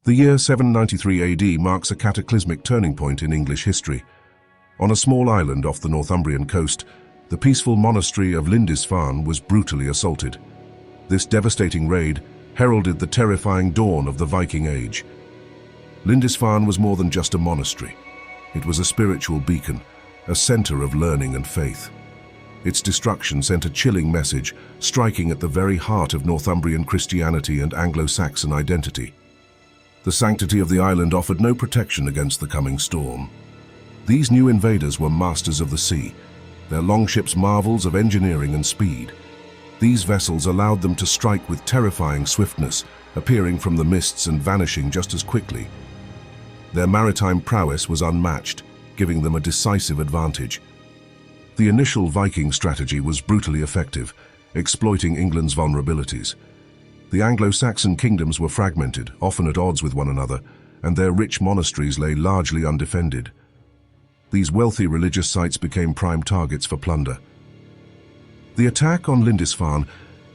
The year 793 AD marks a cataclysmic turning point in English history. On a small island off the Northumbrian coast, the peaceful monastery of Lindisfarne was brutally assaulted. This devastating raid heralded the terrifying dawn of the Viking Age. Lindisfarne was more than just a monastery. It was a spiritual beacon, a center of learning and faith. Its destruction sent a chilling message, striking at the very heart of Northumbrian Christianity and Anglo-Saxon identity. The sanctity of the island offered no protection against the coming storm. These new invaders were masters of the sea, their longships marvels of engineering and speed. These vessels allowed them to strike with terrifying swiftness, appearing from the mists and vanishing just as quickly. Their maritime prowess was unmatched, giving them a decisive advantage. The initial Viking strategy was brutally effective, exploiting England's vulnerabilities. The Anglo-Saxon kingdoms were fragmented, often at odds with one another, and their rich monasteries lay largely undefended. These wealthy religious sites became prime targets for plunder. The attack on Lindisfarne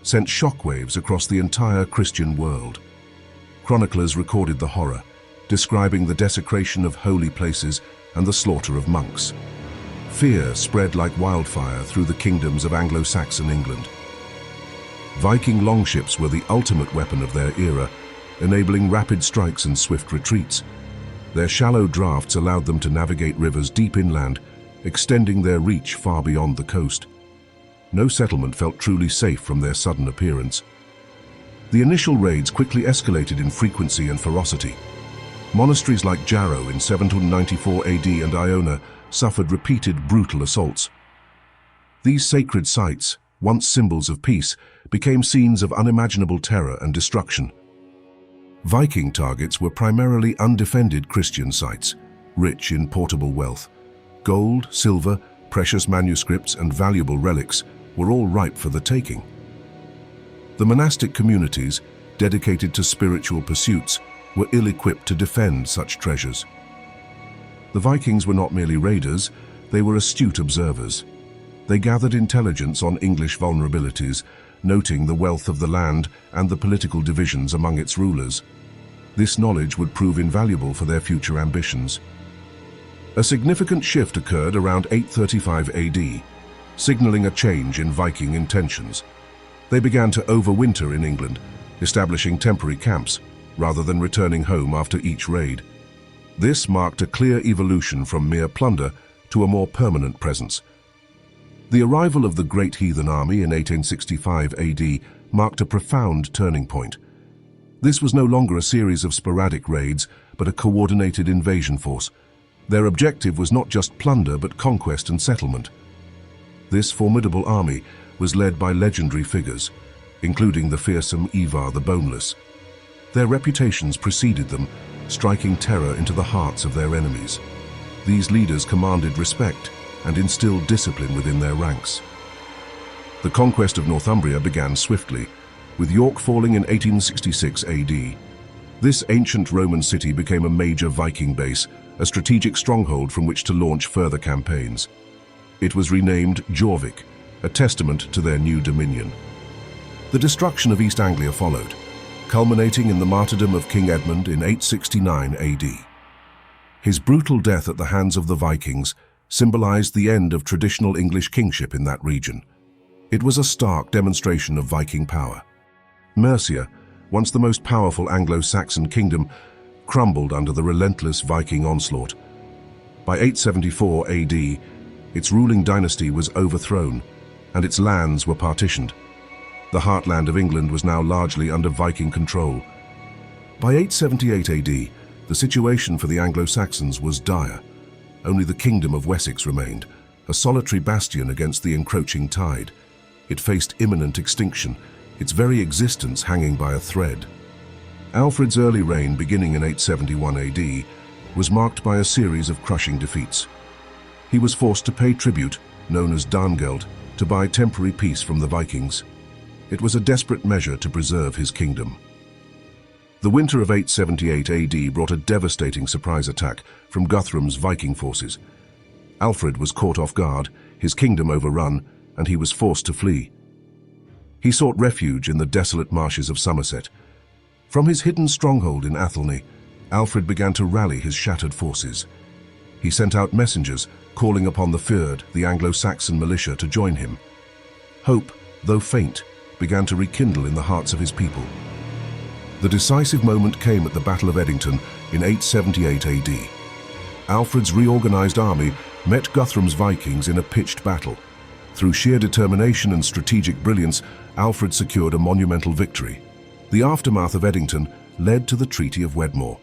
sent shockwaves across the entire Christian world. Chroniclers recorded the horror, describing the desecration of holy places and the slaughter of monks. Fear spread like wildfire through the kingdoms of Anglo-Saxon England. Viking longships were the ultimate weapon of their era, enabling rapid strikes and swift retreats. Their shallow drafts allowed them to navigate rivers deep inland, extending their reach far beyond the coast. No settlement felt truly safe from their sudden appearance. The initial raids quickly escalated in frequency and ferocity. Monasteries like Jarrow in 794 AD and Iona suffered repeated brutal assaults. These sacred sites, once symbols of peace, became scenes of unimaginable terror and destruction. Viking targets were primarily undefended Christian sites, rich in portable wealth. Gold, silver, precious manuscripts, and valuable relics were all ripe for the taking. The monastic communities, dedicated to spiritual pursuits, were ill-equipped to defend such treasures. The Vikings were not merely raiders, they were astute observers. They gathered intelligence on English vulnerabilities, noting the wealth of the land and the political divisions among its rulers. This knowledge would prove invaluable for their future ambitions. A significant shift occurred around 835 AD, signaling a change in Viking intentions. They began to overwinter in England, establishing temporary camps, rather than returning home after each raid. This marked a clear evolution from mere plunder to a more permanent presence. The arrival of the Great Heathen Army in 1865 AD marked a profound turning point. This was no longer a series of sporadic raids, but a coordinated invasion force. Their objective was not just plunder, but conquest and settlement. This formidable army was led by legendary figures, including the fearsome Ivar the Boneless. Their reputations preceded them, striking terror into the hearts of their enemies. These leaders commanded respect and instilled discipline within their ranks. The conquest of Northumbria began swiftly, with York falling in 1866 AD. This ancient Roman city became a major Viking base, a strategic stronghold from which to launch further campaigns. It was renamed Jorvik, a testament to their new dominion. The destruction of East Anglia followed, culminating in the martyrdom of King Edmund in 869 AD. His brutal death at the hands of the Vikings symbolized the end of traditional English kingship in that region. It was a stark demonstration of Viking power. Mercia, once the most powerful Anglo-Saxon kingdom, crumbled under the relentless Viking onslaught. By 874 AD, its ruling dynasty was overthrown, and its lands were partitioned. The heartland of England was now largely under Viking control. By 878 AD, the situation for the Anglo-Saxons was dire. Only the kingdom of Wessex remained, a solitary bastion against the encroaching tide. It faced imminent extinction, its very existence hanging by a thread. Alfred's early reign, beginning in 871 AD, was marked by a series of crushing defeats. He was forced to pay tribute, known as Danelaw, to buy temporary peace from the Vikings. It was a desperate measure to preserve his kingdom. The winter of 878 AD brought a devastating surprise attack from Guthrum's Viking forces. Alfred was caught off guard, his kingdom overrun, and he was forced to flee. He sought refuge in the desolate marshes of Somerset. From his hidden stronghold in Athelney, Alfred began to rally his shattered forces. He sent out messengers, calling upon the Fyrd, the Anglo-Saxon militia, to join him. Hope, though faint, began to rekindle in the hearts of his people. The decisive moment came at the Battle of Edington in 878 AD. Alfred's reorganized army met Guthrum's Vikings in a pitched battle. Through sheer determination and strategic brilliance, Alfred secured a monumental victory. The aftermath of Edington led to the Treaty of Wedmore,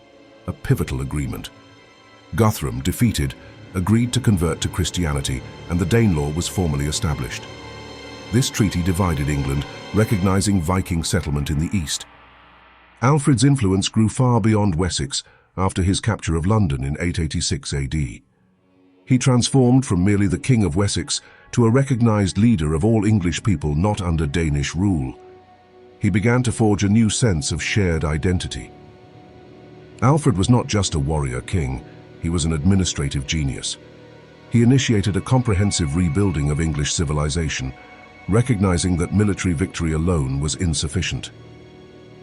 a pivotal agreement. Guthrum, defeated, agreed to convert to Christianity, and the Danelaw was formally established. This treaty divided England, recognizing Viking settlement in the east. Alfred's influence grew far beyond Wessex after his capture of London in 886 AD. He transformed from merely the King of Wessex to a recognized leader of all English people not under Danish rule. He began to forge a new sense of shared identity. Alfred was not just a warrior king, he was an administrative genius. He initiated a comprehensive rebuilding of English civilization, recognizing that military victory alone was insufficient.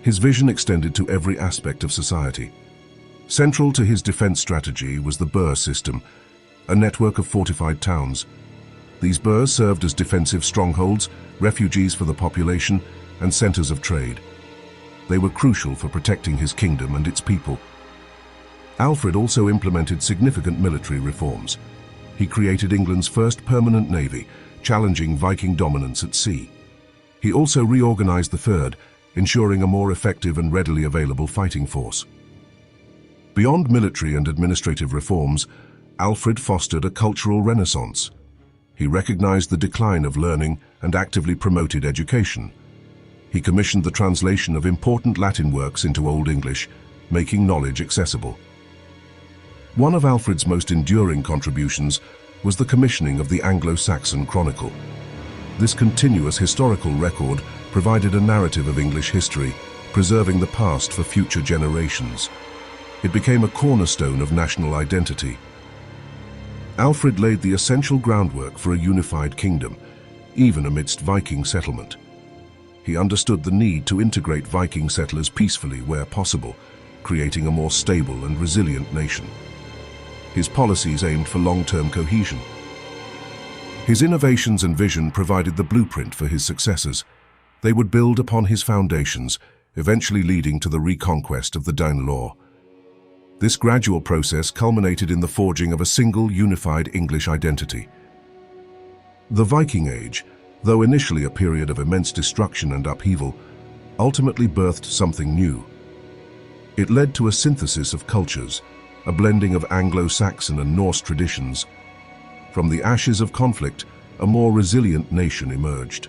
His vision extended to every aspect of society. Central to his defense strategy was the burh system, a network of fortified towns. These burhs served as defensive strongholds, refuges for the population, and centers of trade. They were crucial for protecting his kingdom and its people. Alfred also implemented significant military reforms. He created England's first permanent navy, challenging Viking dominance at sea. He also reorganized the Fyrd, ensuring a more effective and readily available fighting force. Beyond military and administrative reforms, Alfred fostered a cultural renaissance. He recognized the decline of learning and actively promoted education. He commissioned the translation of important Latin works into Old English, making knowledge accessible. One of Alfred's most enduring contributions was the commissioning of the Anglo-Saxon Chronicle. This continuous historical record provided a narrative of English history, preserving the past for future generations. It became a cornerstone of national identity. Alfred laid the essential groundwork for a unified kingdom, even amidst Viking settlement. He understood the need to integrate Viking settlers peacefully where possible, creating a more stable and resilient nation. His policies aimed for long-term cohesion. His innovations and vision provided the blueprint for his successors. They would build upon his foundations, eventually leading to the reconquest of the Danelaw. This gradual process culminated in the forging of a single, unified English identity. The Viking Age, though initially a period of immense destruction and upheaval, ultimately birthed something new. It led to a synthesis of cultures, a blending of Anglo-Saxon and Norse traditions. From the ashes of conflict, a more resilient nation emerged.